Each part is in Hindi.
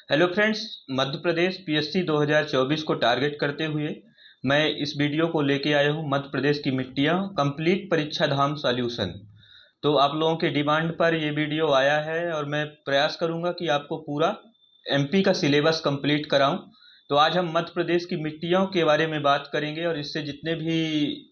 Hello friends. Madhya Pradesh PSC 2024 को टारगेट करते हुए मैं इस वीडियो को लेके आया हूँ। मध्य प्रदेश की मिट्टियाँ कंप्लीट परीक्षा धाम सॉल्यूशन। तो आप लोगों के डिमांड पर ये वीडियो आया है और मैं प्रयास करूँगा कि आपको पूरा एमपी का सिलेबस कंप्लीट कराऊँ। तो आज हम मध्य प्रदेश की मिट्टियों के बारे में बात करेंगे और इससे जितने भी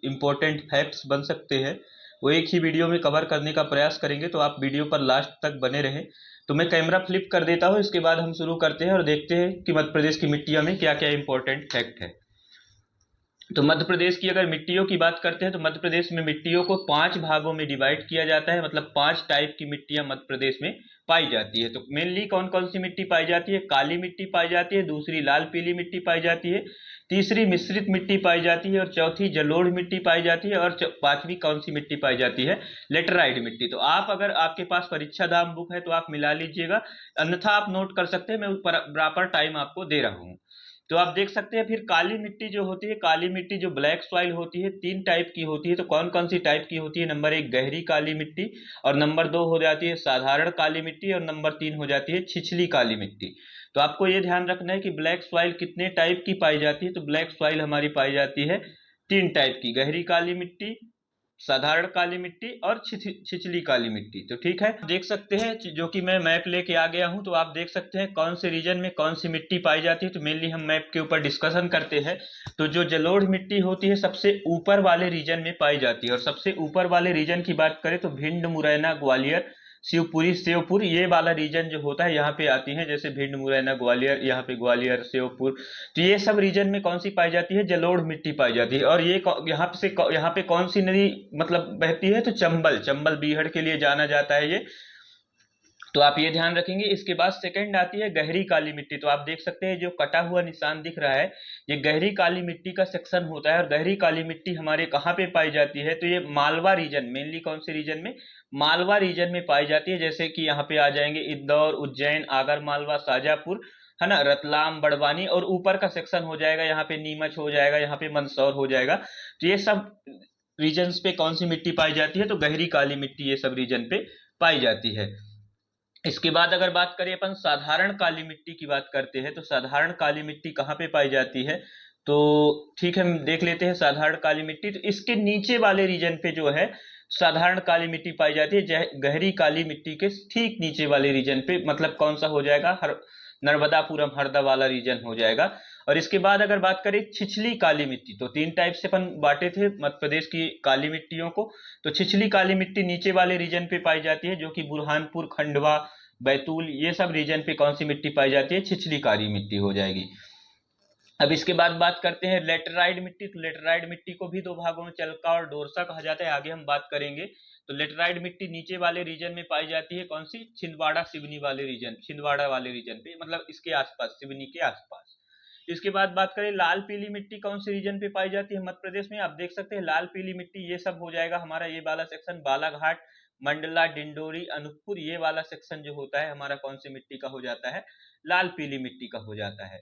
इम्पोर्टेंट फैक्ट्स बन सकते हैं वो एक ही वीडियो में कवर करने का प्रयास करेंगे। तो आप वीडियो पर लास्ट तक बने रहें। तो मैं कैमरा फ्लिप कर देता हूँ, इसके बाद हम शुरू करते हैं और देखते हैं कि मध्य प्रदेश की मिट्टियों में क्या क्या इंपॉर्टेंट फैक्ट है। तो मध्य प्रदेश की अगर मिट्टियों की बात करते हैं तो मध्य प्रदेश में मिट्टियों को 5 भागों में डिवाइड किया जाता है, मतलब 5 टाइप की मिट्टियां मध्य प्रदेश में पाई जाती है। तो मेनली कौन कौन सी मिट्टी पाई जाती है? काली मिट्टी पाई जाती है, दूसरी लाल पीली मिट्टी पाई जाती है, तीसरी मिश्रित मिट्टी पाई जाती है और चौथी जलोढ़ मिट्टी पाई जाती है और पांचवी कौन सी मिट्टी पाई जाती है? लेटराइट मिट्टी। तो आप अगर आपके पास परीक्षा दाम बुक है तो आप मिला लीजिएगा, अन्यथा आप नोट कर सकते हैं, मैं प्रॉपर टाइम आपको दे रहा हूँ। तो आप देख सकते हैं फिर काली मिट्टी जो होती है, काली मिट्टी जो ब्लैक सॉइल होती है, 3 टाइप की होती है। तो कौन कौन सी टाइप की होती है? नंबर 1 गहरी काली मिट्टी, और नंबर 2 हो जाती है साधारण काली मिट्टी, और नंबर 3 हो जाती है छिछली काली मिट्टी। तो आपको ये ध्यान रखना है कि ब्लैक सॉइल कितने टाइप की पाई जाती है। तो ब्लैक सॉइल हमारी पाई जाती है 3 टाइप की, गहरी काली मिट्टी, साधारण काली मिट्टी और छिछली काली मिट्टी। तो ठीक है, देख सकते हैं जो कि मैं मैप लेके आ गया हूं। तो आप देख सकते हैं कौन से रीजन में कौन सी मिट्टी पाई जाती है। तो मेनली हम मैप के ऊपर डिस्कशन करते हैं। तो जो जलोढ़ मिट्टी होती है सबसे ऊपर वाले रीजन में पाई जाती है, और सबसे ऊपर वाले रीजन की बात करें तो भिंड, मुरैना, ग्वालियर, शिवपुरी, श्योपुर, ये वाला रीजन जो होता है यहाँ पे आती है। जैसे भिंड, मुरैना, ग्वालियर, यहाँ पे ग्वालियर, श्योपुर, तो ये सब रीजन में कौन सी पाई जाती है? जलोढ़ मिट्टी पाई जाती है। और ये यहाँ पे कौन सी नदी मतलब बहती है? तो चंबल, चंबल बीहड़ के लिए जाना जाता है ये। तो आप ये ध्यान रखेंगे। इसके बाद सेकंड आती है गहरी काली मिट्टी। तो आप देख सकते हैं जो कटा हुआ निशान दिख रहा है, ये गहरी काली मिट्टी का सेक्शन होता है। और गहरी काली मिट्टी हमारे कहाँ पे पाई जाती है? तो ये मालवा रीजन, मेनली कौन से रीजन में? मालवा रीजन में पाई जाती है। जैसे कि यहाँ पे आ जाएंगे इंदौर, उज्जैन, आगर मालवा, शाजापुर, है ना, रतलाम, बड़वानी, और ऊपर का सेक्शन हो जाएगा यहाँ पे नीमच हो जाएगा, यहाँ पे मंदसौर हो जाएगा। तो ये सब रीजन्स पे कौन सी मिट्टी पाई जाती है? तो गहरी काली मिट्टी ये सब रीजन पे पाई जाती है। इसके बाद अगर बात करें अपन साधारण काली मिट्टी की बात करते हैं, तो साधारण काली मिट्टी कहाँ पे पाई जाती है? तो ठीक है, हम देख लेते हैं साधारण काली मिट्टी। तो इसके नीचे वाले रीजन पे जो है साधारण काली मिट्टी पाई जाती है, गहरी काली मिट्टी के ठीक नीचे वाले रीजन पे, मतलब कौन सा हो जाएगा? नर्मदापुरम, हरदा वाला रीजन हो जाएगा। और इसके बाद अगर बात करें छिछली काली मिट्टी, तो 3 टाइप से अपन बांटे थे मध्य प्रदेश की काली मिट्टियों को। तो छिछली काली मिट्टी नीचे वाले रीजन पे पाई जाती है, जो कि बुरहानपुर, खंडवा, बैतूल, ये सब रीजन पे कौन सी मिट्टी पाई जाती है? छिछली काली मिट्टी हो जाएगी। अब इसके बाद बात करते हैं लेटराइट मिट्टी। तो लेटराइट मिट्टी को भी 2 भागों में चलका और डोरसा कहा जाता है, आगे हम बात करेंगे। तो लेटराइट मिट्टी नीचे वाले रीजन में पाई जाती है, कौन सी? छिंदवाड़ा, सिवनी वाले रीजन, छिंदवाड़ा वाले रीजन पे, मतलब इसके आसपास, सिवनी के आसपास। इसके बाद बात करें लाल पीली मिट्टी कौन से रीजन पे पाई जाती है मध्य प्रदेश में? आप देख सकते हैं लाल पीली मिट्टी ये सब हो जाएगा हमारा ये वाला सेक्शन, बालाघाट, मंडला, डिंडोरी, अनूपपुर, ये वाला सेक्शन जो होता है हमारा कौन सी मिट्टी का हो जाता है? लाल पीली मिट्टी का हो जाता है।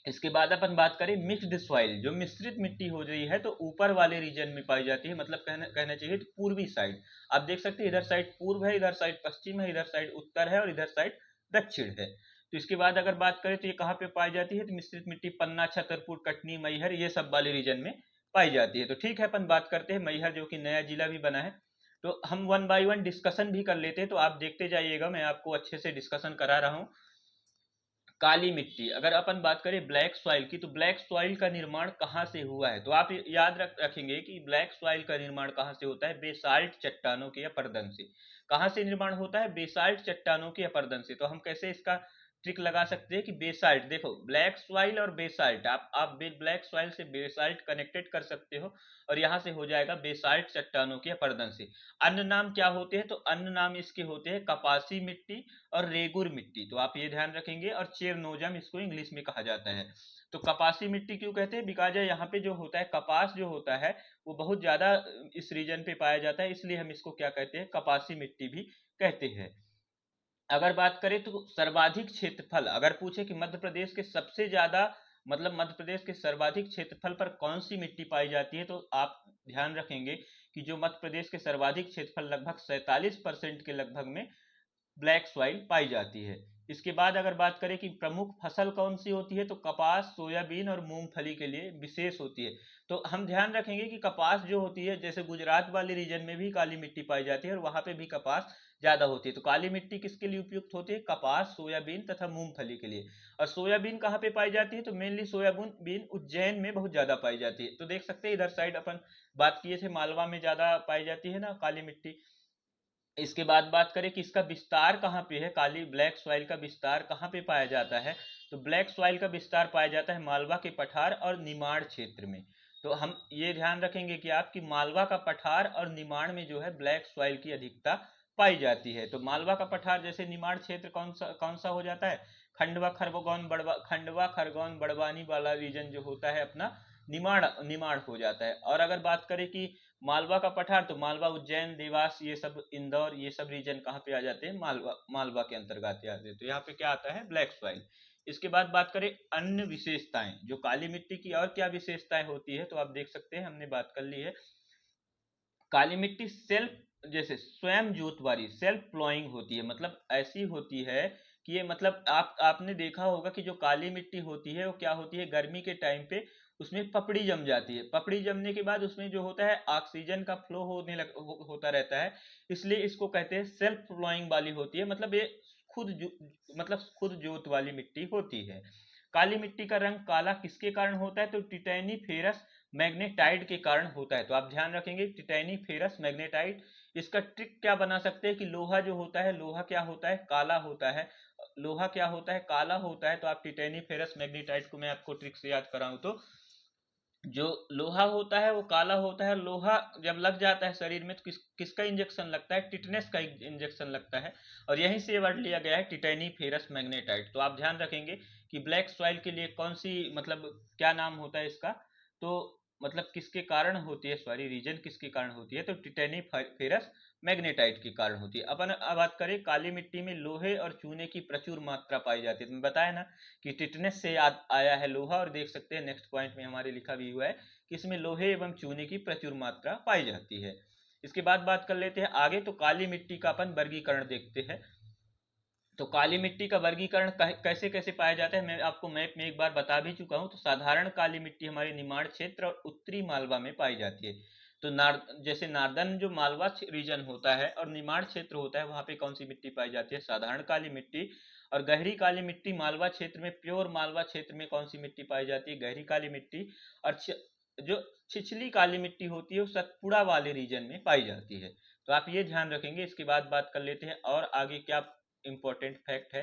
इसके बाद अपन बात करें मिक्स्ड सॉइल, जो मिश्रित मिट्टी हो रही है, तो ऊपर वाले रीजन में पाई जाती है, मतलब कहना चाहिए तो पूर्वी साइड। आप देख सकते हैं इधर साइड पूर्व है, इधर साइड पश्चिम है, इधर साइड उत्तर है और इधर साइड दक्षिण है। तो इसके बाद अगर बात करें तो ये कहाँ पे पाई जाती है? तो मिश्रित मिट्टी पन्ना, छतरपुर, कटनी, मैहर, ये सब वाले रीजन में पाई जाती है। तो ठीक है, अपन बात करते हैं मैहर, जो कि नया जिला भी बना है। तो हम वन बाई वन डिस्कशन भी कर लेते हैं, तो आप देखते जाइएगा, मैं आपको अच्छे से डिस्कशन करा रहा हूँ। काली मिट्टी, अगर अपन बात करें ब्लैक सॉइल की, तो ब्लैक सॉइल का निर्माण कहाँ से हुआ है? तो आप याद रखेंगे कि ब्लैक सॉइल का निर्माण कहाँ से होता है? बेसाल्ट चट्टानों के अपरदन से। कहाँ से निर्माण होता है? बेसाल्ट चट्टानों के अपरदन से। तो हम कैसे इसका ट्रिक लगा सकते हैं कि बेसाल्ट, देखो ब्लैक सॉइल और बेसाल्ट, आप ब्लैक सॉइल से बेसाल्ट कनेक्टेड कर सकते हो, और यहाँ से हो जाएगा बेसाल्ट चट्टानों के अपरदन से। अन्य नाम क्या होते हैं? तो अन्य नाम इसके होते हैं कपासी मिट्टी और रेगुर मिट्टी। तो आप ये ध्यान रखेंगे, और चेरनोजम इसको इंग्लिश में कहा जाता है। तो कपासी मिट्टी क्यों कहते हैं? बिकॉज यहाँ पे जो होता है कपास जो होता है वो बहुत ज्यादा इस रीजन पे पाया जाता है, इसलिए हम इसको क्या कहते हैं? कपासी मिट्टी भी कहते हैं। अगर बात करें तो सर्वाधिक क्षेत्रफल, अगर पूछे कि मध्य प्रदेश के सबसे ज्यादा, मतलब मध्य प्रदेश के सर्वाधिक क्षेत्रफल पर कौन सी मिट्टी पाई जाती है, तो आप ध्यान रखेंगे कि जो मध्य प्रदेश के सर्वाधिक क्षेत्रफल लगभग 47% के लगभग में ब्लैक सॉइल पाई जाती है। इसके बाद अगर बात करें कि प्रमुख फसल कौन सी होती है, तो कपास, सोयाबीन और मूंगफली के लिए विशेष होती है। तो हम ध्यान रखेंगे कि कपास जो होती है, जैसे गुजरात वाले रीजन में भी काली मिट्टी पाई जाती है और वहां पे भी कपास ज्यादा होती है। तो काली मिट्टी किसके लिए उपयुक्त होती है? कपास, सोयाबीन तथा मूंगफली के लिए। और सोयाबीन कहाँ पे पाई जाती है? तो मेनली सोयाबीन उज्जैन में बहुत ज्यादा पाई जाती है। तो देख सकते हैं इधर साइड अपन बात किए थे, मालवा में ज्यादा पाई जाती है ना काली मिट्टी। इसके बाद बात करें कि इसका विस्तार कहाँ पे है, काली ब्लैक सॉइल का विस्तार कहाँ पे पाया जाता है? तो ब्लैक सॉइल का विस्तार पाया जाता है मालवा के पठार और निमाड़ क्षेत्र में। तो हम ये ध्यान रखेंगे कि आपकी मालवा का पठार और निमाड़ में जो है ब्लैक सॉइल की अधिकता पाई जाती है। तो मालवा का पठार जैसे निमाड़ क्षेत्र कौन सा हो जाता है? खंडवा खरगोन बड़वानी वाला रीजन जो होता है अपना, निमाड़ निमाड़ हो जाता है। और अगर बात करें कि मालवा का पठार, तो मालवा, उज्जैन, देवास, ये सब, इंदौर, ये सब रीजन कहाँ पे आ जाते हैं? मालवा के अंतर्गत आते हैं। तो यहाँ पे क्या आता है? Black soil. इसके बाद बात करें अन्य विशेषताएं, जो काली मिट्टी की और क्या विशेषताएं होती है, तो आप देख सकते हैं हमने बात कर ली है। काली मिट्टी सेल्फ, जैसे स्वयं जोत वाली, सेल्फ प्लॉइंग होती है। मतलब ऐसी होती है कि ये, मतलब आपने देखा होगा कि जो काली मिट्टी होती है वो क्या होती है, गर्मी के टाइम पे उसमें पपड़ी जम जाती है। पपड़ी जमने के बाद उसमें जो होता है ऑक्सीजन का फ्लो होता रहता है, इसलिए इसको कहते हैं सेल्फ फ्लोइंग वाली होती है। मतलब ये मतलब खुद जोत वाली मिट्टी होती है। काली मिट्टी का रंग काला किसके कारण होता है? तो टिटैनी फेरस मैग्नेटाइट के कारण होता है। तो आप ध्यान रखेंगे टिटैनी फेरस मैग्नेटाइट। इसका ट्रिक क्या बना सकते हैं कि लोहा जो होता है, लोहा क्या होता है? काला होता है। लोहा क्या होता है? काला होता है। तो आप टिटैनी फेरस मैग्नेटाइट को मैं आपको ट्रिक से याद कराऊं तो, जो लोहा होता है वो काला होता है। लोहा जब लग जाता है शरीर में तो किसका इंजेक्शन लगता है? टिटनेस का इंजेक्शन लगता है। और यहीं से वर्ड लिया गया है टिटैनी फेरस मैग्नेटाइट। तो आप ध्यान रखेंगे कि ब्लैक सॉइल के लिए कौन सी, मतलब क्या नाम होता है इसका, तो मतलब किसके कारण होती है, सॉरी, रीजन किसके कारण होती है? तो टिटैनी फेरस मैग्नेटाइट के कारण होती है। अपन अब बात करें, काली मिट्टी में लोहे और चूने की प्रचुर मात्रा पाई जाती है। तो मैं बताया ना कि टिटनेस से आया है लोहा। और देख सकते हैं नेक्स्ट पॉइंट में हमारे लिखा भी हुआ है कि इसमें लोहे एवं चूने की प्रचुर मात्रा पाई जाती है। इसके बाद बात कर लेते हैं आगे। तो काली मिट्टी का अपन वर्गीकरण देखते हैं। तो काली मिट्टी का वर्गीकरण कैसे कैसे पाया जाता है, मैं आपको मैप में एक बार बता भी चुका हूं। तो साधारण काली मिट्टी हमारे निमाड़ क्षेत्र और उत्तरी मालवा में पाई जाती है। तो जैसे नार्दर्न जो मालवा रीजन होता है और निमाड़ क्षेत्र होता है, वहां पे कौन सी मिट्टी पाई जाती है? साधारण काली मिट्टी। और गहरी काली मिट्टी मालवा क्षेत्र में, प्योर मालवा क्षेत्र में कौन सी मिट्टी पाई जाती है? गहरी काली मिट्टी। और जो छिछली काली मिट्टी होती है वो सतपुड़ा वाले रीजन में पाई जाती है। तो आप ये ध्यान रखेंगे। इसके बाद बात कर लेते हैं और आगे क्या इंपॉर्टेंट फैक्ट है।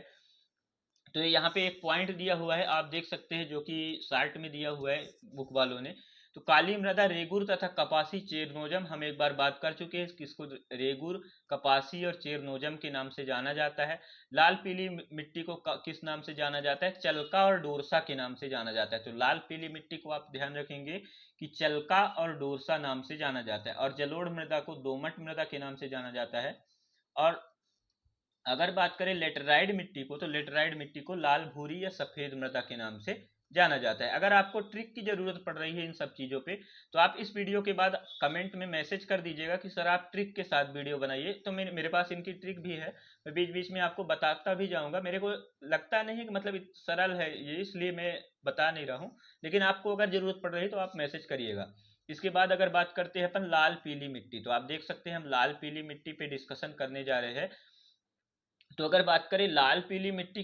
तो यहाँ पे एक पॉइंट दिया हुआ है, आप देख सकते हैं, जो कि शार्ट में दिया हुआ है बुक वालों ने। तो काली मृदा रेगुर तथा कपासी चेरनोजम, हम एक बार बात कर चुके हैं किसको, रेगुर, कपासी और चेरनोजम के नाम से जाना जाता है। लाल पीली मिट्टी को किस नाम से जाना जाता है? चलका और डोरसा के नाम से जाना जाता है। तो लाल पीली मिट्टी को आप ध्यान रखेंगे कि चलका और डोरसा नाम से जाना जाता है। और जलोढ़ मृदा को दोमट मृदा के नाम से जाना जाता है। और अगर बात करें लेटराइड मिट्टी को, तो लेटराइड मिट्टी को लाल भूरी या सफेद मृदा के नाम से जाना जाता है। अगर आपको ट्रिक की जरूरत पड़ रही है इन सब चीजों पे, तो आप इस वीडियो के बाद कमेंट में मैसेज कर दीजिएगा कि सर आप ट्रिक के साथ वीडियो बनाइए। तो मेरे पास इनकी ट्रिक भी है, मैं बीच बीच में आपको बताता भी जाऊंगा। मेरे को लगता नहीं कि मतलब सरल है ये, इसलिए मैं बता नहीं रहा हूँ। लेकिन आपको अगर जरूरत पड़ रही है तो आप मैसेज करिएगा। इसके बाद अगर बात करते हैं अपन लाल पीली मिट्टी, तो आप देख सकते हैं हम लाल पीली मिट्टी पे डिस्कशन करने जा रहे हैं। तो अगर बात करें लाल पीली मिट्टी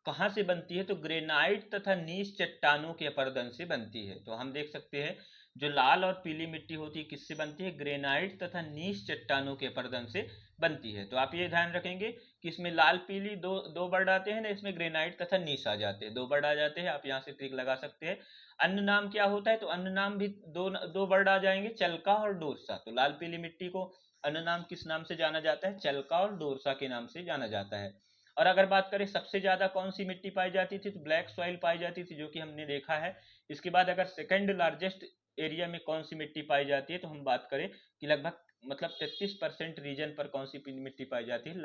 कहाँ से बनती है, तो ग्रेनाइट तथा नीच चट्टानों के अपरदन से बनती है। तो हम देख सकते हैं जो लाल और पीली मिट्टी होती है किससे बनती है? ग्रेनाइट तथा नीच चट्टानों के अपरदन से बनती है। तो आप ये ध्यान रखेंगे कि इसमें लाल पीली दो वर्ड आते हैं ना, इसमें ग्रेनाइट तथा नीच आ जाते हैं, दो वर्ड आ जाते हैं। आप यहाँ से ट्रिक लगा सकते हैं। अन्य नाम क्या होता है? तो अन्य नाम भी दो वर्ड आ जाएंगे, चलका और डोरसा। तो लाल पीली मिट्टी को अन्य नाम किस नाम से जाना जाता है? चलका और डोरसा के नाम से जाना जाता है। और अगर बात करें सबसे ज्यादा कौन सी मिट्टी पाई जाती थी, तो ब्लैक सॉइल पाई जाती थी, जो कि हमने देखा है। इसके बाद अगर सेकंड लार्जेस्ट एरिया में कौन सी मिट्टी पाई जाती है, तो हम बात करें कि लगभग, मतलब 33% रीजन पर कौन सी मिट्टी पाई जाती है?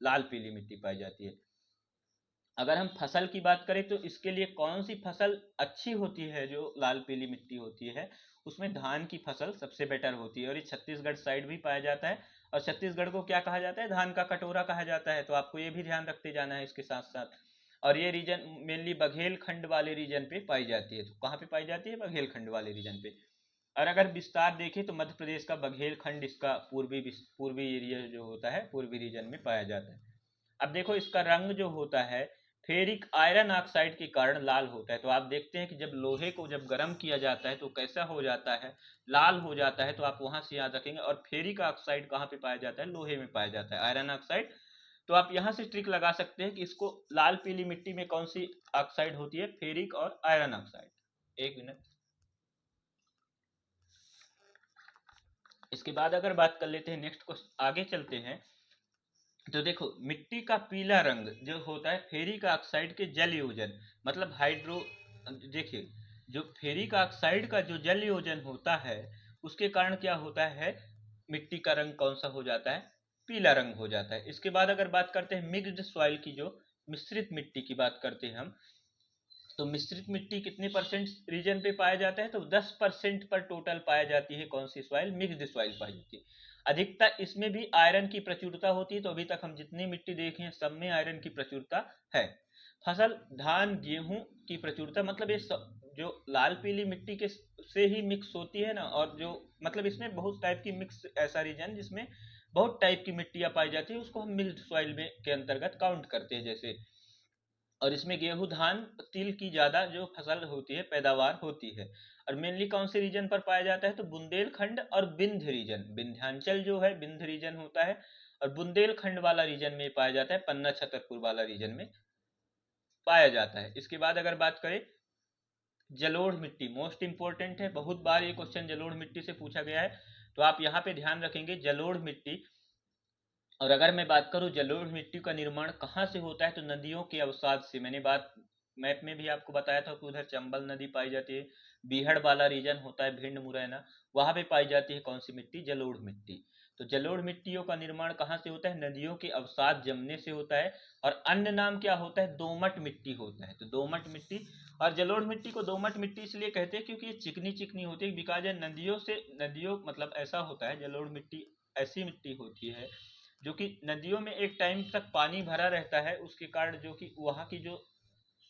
लाल पीली मिट्टी पाई जाती है। अगर हम फसल की बात करें तो इसके लिए कौन सी फसल अच्छी होती है? जो लाल पीली मिट्टी होती है उसमें धान की फसल सबसे बेटर होती है। और ये छत्तीसगढ़ साइड भी पाया जाता है और छत्तीसगढ़ को क्या कहा जाता है, धान का कटोरा कहा जाता है। तो आपको ये भी ध्यान रखते जाना है इसके साथ साथ। और ये रीजन मेनली बघेलखंड वाले रीजन पे पाई जाती है। तो कहाँ पे पाई जाती है, बघेलखंड वाले रीजन पे। और अगर विस्तार देखें तो मध्य प्रदेश का बघेलखंड इसका पूर्वी एरिया जो होता है, पूर्वी रीजन में पाया जाता है। अब देखो इसका रंग जो होता है फेरिक आयरन ऑक्साइड के कारण लाल होता है। तो आप देखते हैं कि जब लोहे को जब गर्म किया जाता है तो कैसा हो जाता है, लाल हो जाता है। तो आप वहां से याद रखेंगे। और फेरिक ऑक्साइड कहाँ पे पाया जाता है, लोहे में पाया जाता है, आयरन ऑक्साइड। तो आप यहाँ से ट्रिक लगा सकते हैं कि इसको लाल पीली मिट्टी में कौन सी ऑक्साइड होती है, फेरिक और आयरन ऑक्साइड। एक मिनट। इसके बाद अगर बात कर लेते हैं नेक्स्ट को, आगे चलते हैं। तो देखो मिट्टी का पीला रंग जो होता है फेरिक ऑक्साइड के जल योजन, मतलब हाइड्रो, देखिए जो फेरिक ऑक्साइड का जो जल योजन होता है उसके कारण क्या होता है, मिट्टी का रंग कौन सा हो जाता है, पीला रंग हो जाता है। इसके बाद अगर बात करते हैं मिक्स्ड सॉइल की, जो मिश्रित मिट्टी की बात करते हैं हम, तो मिश्रित मिट्टी कितने परसेंट रीजन पे पाया जाता है, तो 10% पर टोटल पाया जाती है कौन सी सॉइल, मिक्स्ड सॉइल पाई जाती है। अधिकतर इसमें भी आयरन की प्रचुरता होती है। तो अभी तक हम जितनी मिट्टी देखे हैं सब में आयरन की प्रचुरता है। फसल धान गेहूं की प्रचुरता, मतलब ये सब जो लाल पीली मिट्टी के से ही मिक्स होती है ना, और जो मतलब इसमें बहुत टाइप की मिक्स, ऐसा रीजन जिसमें बहुत टाइप की मिट्टियां पाई जाती है उसको हम मिक्स्ड सॉइल में के अंतर्गत काउंट करते हैं। जैसे और इसमें गेहूं धान तिल की ज्यादा जो फसल होती है, पैदावार होती है। और मेनली कौन से रीजन पर पाया जाता है, तो बुंदेलखंड और विंध्य रीजन, विंध्याचल जो है विंध्य रीजन होता है, और बुंदेलखंड वाला रीजन में पाया जाता है, पन्ना छतरपुर वाला रीजन में पाया जाता है। इसके बाद अगर बात करें जलोढ़ मिट्टी, मोस्ट इंपोर्टेंट है, बहुत बार ये क्वेश्चन जलोढ़ मिट्टी से पूछा गया है। तो आप यहाँ पे ध्यान रखेंगे जलोढ़ मिट्टी। और अगर मैं बात करूं जलोढ़ मिट्टी का निर्माण कहाँ से होता है, तो नदियों के अवसाद से। मैंने बात मैप में भी आपको बताया था कि उधर चंबल नदी पाई जाती है, बीहड़ वाला रीजन होता है, भिंड मुरैना, वहां पे पाई जाती है कौन सी मिट्टी, जलोढ़ मिट्टी। तो जलोढ़ मिट्टियों का निर्माण कहाँ से होता है, नदियों के अवसाद जमने से होता है। और अन्य नाम क्या होता है, दोमट मिट्टी होता है। तो दोमट मिट्टी, और जलोढ़ मिट्टी को दोमट मिट्टी इसलिए कहते हैं क्योंकि ये चिकनी चिकनी होती है, बिकॉज नदियों से, नदियों मतलब ऐसा होता है, जलोढ़ मिट्टी ऐसी मिट्टी होती है जो कि नदियों में एक टाइम तक पानी भरा रहता है, उसके कारण जो कि वहाँ की जो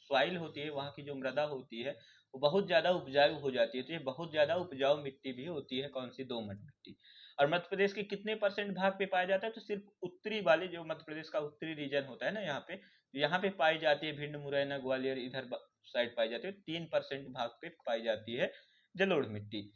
सॉइल होती है, वहाँ की जो मृदा होती है वो बहुत ज़्यादा उपजाऊ हो जाती है। तो ये बहुत ज़्यादा उपजाऊ मिट्टी भी होती है कौन सी, दोमट मिट्टी। और मध्य प्रदेश के कितने परसेंट भाग पे पाया जाता है, तो सिर्फ उत्तरी वाले जो मध्य प्रदेश का उत्तरी रीजन होता है ना, यहाँ पे पाई जाती है, भिंड मुरैना ग्वालियर इधर साइड पाई जाती है, 3% भाग पे पाई जाती है जलोढ़ मिट्टी।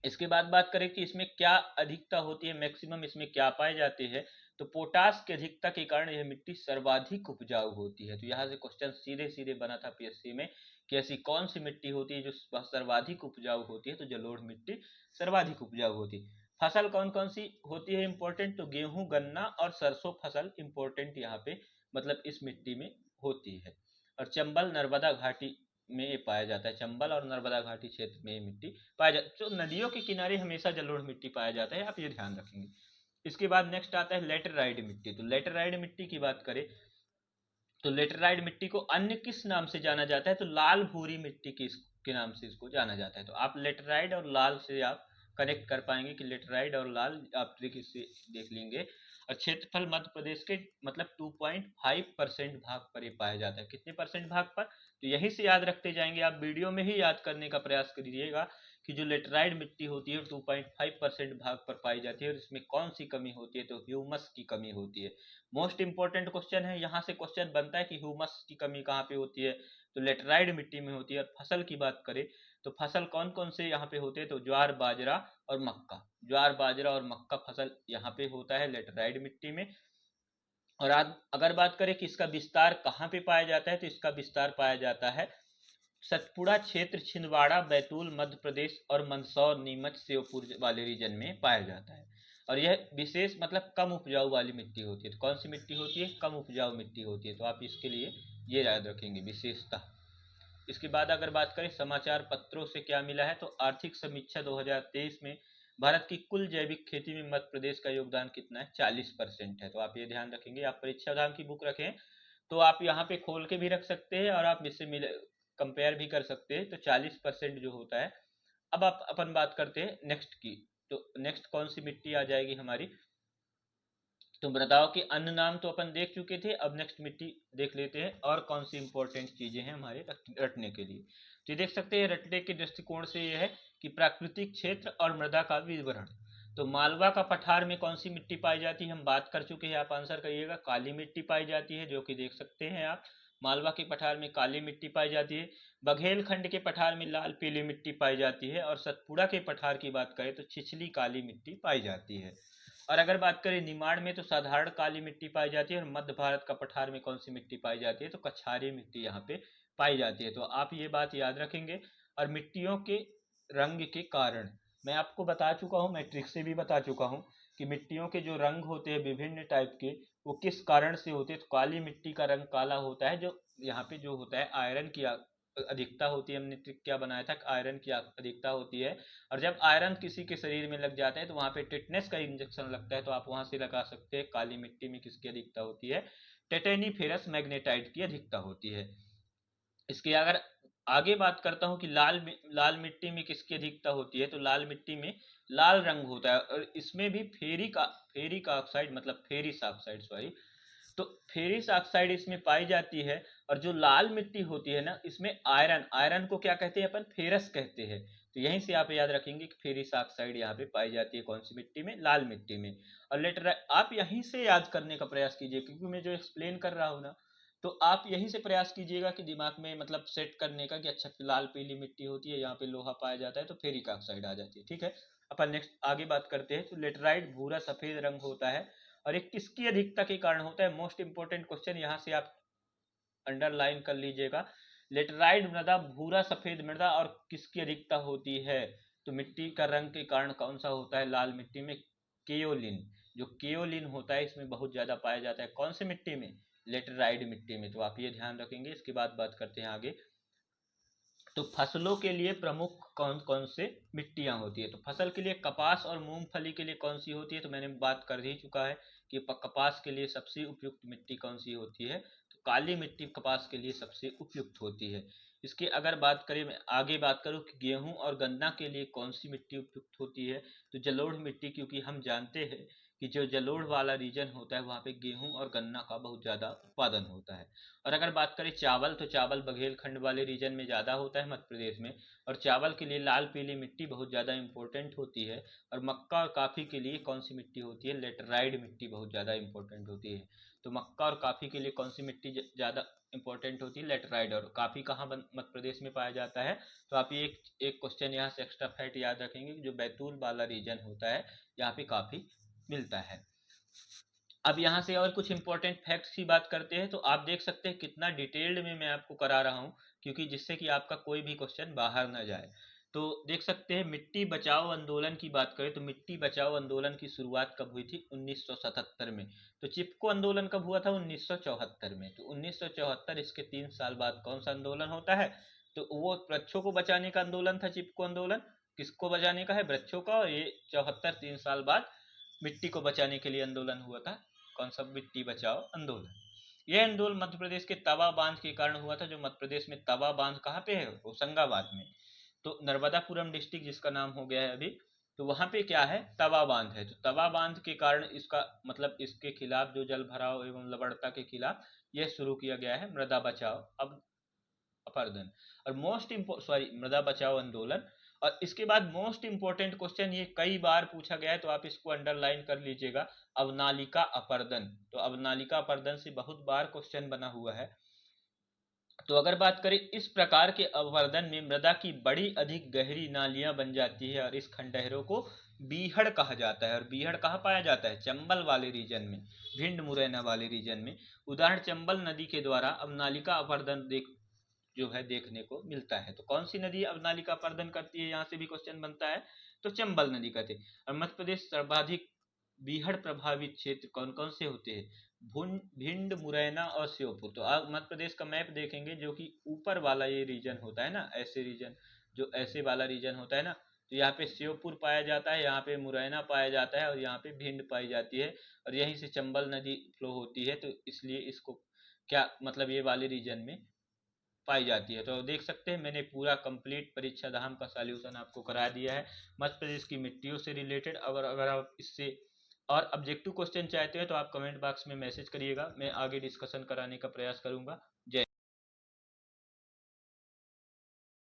इसके बाद बात करें कि इसमें क्या अधिकता होती है, मैक्सिमम इसमें क्या पाए जाते हैं, तो पोटास की अधिकता के कारण यह मिट्टी सर्वाधिक उपजाऊ होती है। तो यहाँ से क्वेश्चन सीधे सीधे बना था पीएससी में कि ऐसी कौन सी मिट्टी होती है जो सर्वाधिक उपजाऊ होती है, तो जलोढ़ मिट्टी सर्वाधिक उपजाऊ होती है। फसल कौन कौन सी होती है इंपॉर्टेंट, तो गेहूं गन्ना और सरसों फसल इंपॉर्टेंट यहाँ पे मतलब इस मिट्टी में होती है। और चंबल नर्मदा घाटी में ये पाया जाता है, चंबल और नर्मदा घाटी क्षेत्र में ये मिट्टी पाया जाता है। तो नदियों के किनारे हमेशा जलोढ़ मिट्टी पाया जाता है, आप ये ध्यान रखेंगे। इसके बाद नेक्स्ट आता है लेटराइट मिट्टी। तो लेटराइट मिट्टी की बात करें तो लेटराइट मिट्टी को अन्य किस नाम से जाना जाता है, तो लाल भूरी मिट्टी के नाम से इसको जाना जाता है। तो आप लेटराइट और लाल से आप कनेक्ट कर पाएंगे कि लेटराइट और लाल आप ट्रिक इससे देख लेंगे। और क्षेत्रफल मध्य प्रदेश के मतलब 2.5% भाग पर ये पाया जाता है, कितने परसेंट भाग पर, तो यही से याद रखते जाएंगे। आप वीडियो में ही याद करने का प्रयास करिएगा कि जो लेटराइट मिट्टी होती है 2.5% भाग पर पाई जाती है, और इसमें कौन सी कमी होती है, तो ह्यूमस की कमी होती है। मोस्ट इंपॉर्टेंट क्वेश्चन है, यहाँ से क्वेश्चन बनता है कि ह्यूमस की कमी कहाँ पे होती है, तो लेटराइट मिट्टी में होती है। और फसल की बात करें तो फसल कौन कौन से यहाँ पे होते हैं, तो ज्वार बाजरा और मक्का, ज्वार बाजरा और मक्का फसल यहाँ पे होता है लेटराइट मिट्टी में। और आज अगर बात करें कि इसका विस्तार कहाँ पे पाया जाता है, तो इसका विस्तार पाया जाता है सतपुड़ा क्षेत्र, छिंदवाड़ा, बैतूल मध्य प्रदेश, और मंदसौर नीमच श्योपुर वाले रीजन में पाया जाता है। और यह विशेष मतलब कम उपजाऊ वाली मिट्टी होती है। तो कौन सी मिट्टी होती है, कम उपजाऊ मिट्टी होती है। तो आप इसके लिए ये याद रखेंगे विशेषता। इसके बाद अगर बात करें समाचार पत्रों से क्या मिला है, तो आर्थिक समीक्षा 2023 में भारत की कुल जैविक खेती में मध्य प्रदेश का योगदान कितना है, 40% है। तो आप ये ध्यान रखेंगे, आप परीक्षा धाम की बुक रखें तो आप यहाँ पे खोल के भी रख सकते हैं और आप इससे मिले कंपेयर भी कर सकते हैं। तो 40% जो होता है। अब आप अपन बात करते हैं नेक्स्ट की। तो नेक्स्ट कौन सी मिट्टी आ जाएगी हमारी, तो मृदाओं के अन्य नाम तो अपन देख चुके थे। अब नेक्स्ट मिट्टी देख लेते हैं और कौन सी इंपॉर्टेंट चीजें हैं हमारे रटने के लिए। तो ये देख सकते हैं रटने के दृष्टिकोण से ये है कि प्राकृतिक क्षेत्र और मृदा का विवरण। तो मालवा का पठार में कौन सी मिट्टी पाई जाती है, हम बात कर चुके हैं, आप आंसर करिएगा। काली मिट्टी पाई जाती है, जो कि देख सकते हैं आप, मालवा के पठार में काली मिट्टी पाई जाती है। बघेलखंड के पठार में लाल पीली मिट्टी पाई जाती है। और सतपुड़ा के पठार की बात करें तो छिछली काली मिट्टी पाई जाती है। और अगर बात करें निमाड़ में तो साधारण काली मिट्टी पाई जाती है। और मध्य भारत का पठार में कौन सी मिट्टी पाई जाती है, तो कछारी मिट्टी यहाँ पे पाई जाती है। तो आप ये बात याद रखेंगे। और मिट्टियों के रंग के कारण मैं आपको बता चुका हूँ, मैट्रिक्स से भी बता चुका हूँ कि मिट्टियों के जो रंग होते हैं विभिन्न टाइप के, वो किस कारण से होते हैं। तो काली मिट्टी का रंग काला होता है, जो यहाँ पे जो होता है आयरन की अधिकता होती है। हमने ट्रिक क्या बनाया था, आयरन की अधिकता होती है। और जब आयरन किसी के शरीर में लग जाता है तो वहाँ पे टिटनेस का इंजेक्शन लगता है, तो आप वहाँ से लगा सकते हैं। काली मिट्टी में किसकी अधिकता होती है, टेटेनीफेरस मैग्नेटाइट की अधिकता होती है। इसके अगर आगे बात करता हूँ कि लाल मिट्टी में किसकी अधिकता होती है, तो लाल मिट्टी में लाल रंग होता है। और इसमें भी फेरिक ऑक्साइड मतलब फेरिस ऑक्साइड सॉरी, तो फेरिस ऑक्साइड इसमें पाई जाती है। और जो लाल मिट्टी होती है ना, इसमें आयरन आयरन को क्या कहते हैं अपन, फेरस कहते हैं। तो यहीं से आप याद रखेंगे कि फेरिस ऑक्साइड यहाँ पे पाई जाती है कौन सी मिट्टी में, लाल मिट्टी में। और लेटर आप यहीं से याद करने का प्रयास कीजिए, क्योंकि मैं जो एक्सप्लेन कर रहा हूँ ना, तो आप यहीं से प्रयास कीजिएगा कि दिमाग में मतलब सेट करने का कि अच्छा लाल पीली मिट्टी होती है, यहाँ पे लोहा पाया जाता है तो फेरिक ऑक्साइड आ जाती है। ठीक है, अपन नेक्स्ट आगे बात करते हैं। तो लेटराइट भूरा सफेद रंग होता है और एक किसकी अधिकता के कारण होता है, मोस्ट इंपोर्टेंट क्वेश्चन, यहाँ से आप अंडरलाइन कर लीजिएगा। लेटराइट मृदा भूरा सफेद मृदा और किसकी अधिकता होती है, तो मिट्टी का रंग के कारण कौन सा होता है, लाल मिट्टी में केओलिन, जो केओलिन होता है इसमें बहुत ज्यादा पाया जाता है। कौन सी मिट्टी में, लेटराइट मिट्टी में। तो आप ये ध्यान रखेंगे। इसके बाद बात करते हैं आगे। तो फसलों के लिए प्रमुख कौन कौन से मिट्टियां होती है, तो फसल के लिए कपास और मूंगफली के लिए कौन सी होती है, तो मैंने बात कर ही चुका है कि कपास के लिए सबसे उपयुक्त मिट्टी कौन सी होती है, तो काली मिट्टी कपास के लिए सबसे उपयुक्त होती है। इसकी अगर बात करें, मैं आगे बात करूं कि गेहूं और गन्ना के लिए कौन सी मिट्टी उपयुक्त होती है, तो जलोढ़ मिट्टी, क्योंकि हम जानते हैं कि जो जलोढ़ वाला रीजन होता है वहाँ पे गेहूं और गन्ना का बहुत ज़्यादा उत्पादन होता है। और अगर बात करें चावल, तो चावल बघेलखंड वाले रीजन में ज़्यादा होता है, मध्य प्रदेश में। और चावल के लिए लाल पीली मिट्टी बहुत ज़्यादा इंपॉर्टेंट होती है। और मक्का और काफ़ी के लिए कौन सी मिट्टी होती है, लेटराइड मिट्टी बहुत ज़्यादा इंपॉर्टेंट होती है। तो मक्का और काफ़ी के लिए कौन सी मिट्टी ज़्यादा इंपॉर्टेंट होती है, लेटराइड। और काफ़ी कहाँ मध्य प्रदेश में पाया जाता है, तो आप ये एक क्वेश्चन यहाँ से एक्स्ट्रा फैक्ट याद रखेंगे, जो बैतूल वाला रीजन होता है यहाँ पे काफ़ी मिलता है। अब यहाँ से और कुछ इंपॉर्टेंट फैक्ट्स की बात करते हैं। तो आप देख सकते हैं कितना डिटेल्ड में मैं आपको करा रहा हूँ, क्योंकि जिससे कि आपका कोई भी क्वेश्चन बाहर ना जाए। तो देख सकते हैं, मिट्टी बचाओ आंदोलन की बात करें तो मिट्टी बचाओ आंदोलन की शुरुआत कब हुई थी, 1977 में। तो चिपको आंदोलन कब हुआ था, 1974 में। तो 1974, इसके 3 साल बाद कौन सा आंदोलन होता है, तो वो वृक्षों को बचाने का आंदोलन था। चिपको आंदोलन किसको बचाने का है, वृक्षों का। और ये 74 3 साल बाद मिट्टी को बचाने के लिए आंदोलन हुआ था। कौन सा, मिट्टी बचाओ आंदोलन। यह आंदोलन मध्य प्रदेश के तवा बांध के कारण हुआ था। जो मध्य प्रदेश में तवा बांध कहाँ पे है, होशंगाबाद में। तो नर्मदापुरम डिस्ट्रिक्ट जिसका नाम हो गया है अभी, तो वहां पे क्या है, तवा बांध है। तो तवा बांध के कारण इसका मतलब इसके खिलाफ, जो जल भराव एवं लवणता के खिलाफ यह शुरू किया गया है मृदा बचाओ अब अपर्दन और मृदा बचाओ आंदोलन। और इसके बाद मोस्ट इंपोर्टेंट क्वेश्चन, ये कई बार पूछा गया है तो आप इसको अंडरलाइन कर लीजिएगा, अवनालिका अपर्दन। तो अवनालिका अपर्दन से बहुत बार क्वेश्चन बना हुआ है। तो अगर बात करें, इस प्रकार के अपर्दन में मृदा की बड़ी अधिक गहरी नालियां बन जाती है और इस खंडहरों को बीहड़ कहा जाता है। और बीहड़ कहाँ पाया जाता है, चंबल वाले रीजन में, भिंड मुरैना वाले रीजन में। उदाहरण चंबल नदी के द्वारा अवनालिका अपर्दन जो है देखने को मिलता है। तो कौन सी नदी अवनालिका अपर्दन करती है, यहाँ से भी क्वेश्चन बनता है, तो चंबल नदी कहते हैं। और मध्य प्रदेश सर्वाधिक बीहड़ प्रभावित क्षेत्र कौन कौन से होते हैं, भिंड मुरैना और श्योपुर। तो आप मध्य प्रदेश का मैप देखेंगे, जो कि ऊपर वाला ये रीजन होता है ना, ऐसे रीजन, जो ऐसे वाला रीजन होता है ना, तो यहाँ पे श्योपुर पाया जाता है, यहाँ पे मुरैना पाया जाता है और यहाँ पे भिंड पाई जाती है। और यहीं से चंबल नदी फ्लो होती है, तो इसलिए इसको क्या मतलब ये वाले रीजन में पाई जाती है। तो देख सकते हैं, मैंने पूरा कंप्लीट परीक्षा धाम का सॉल्यूशन आपको करा दिया है मध्य प्रदेश की मिट्टियों से रिलेटेड। अगर अगर आप इससे और ऑब्जेक्टिव क्वेश्चन चाहते हैं तो आप कमेंट बॉक्स में मैसेज करिएगा, मैं आगे डिस्कशन कराने का प्रयास करूंगा। जय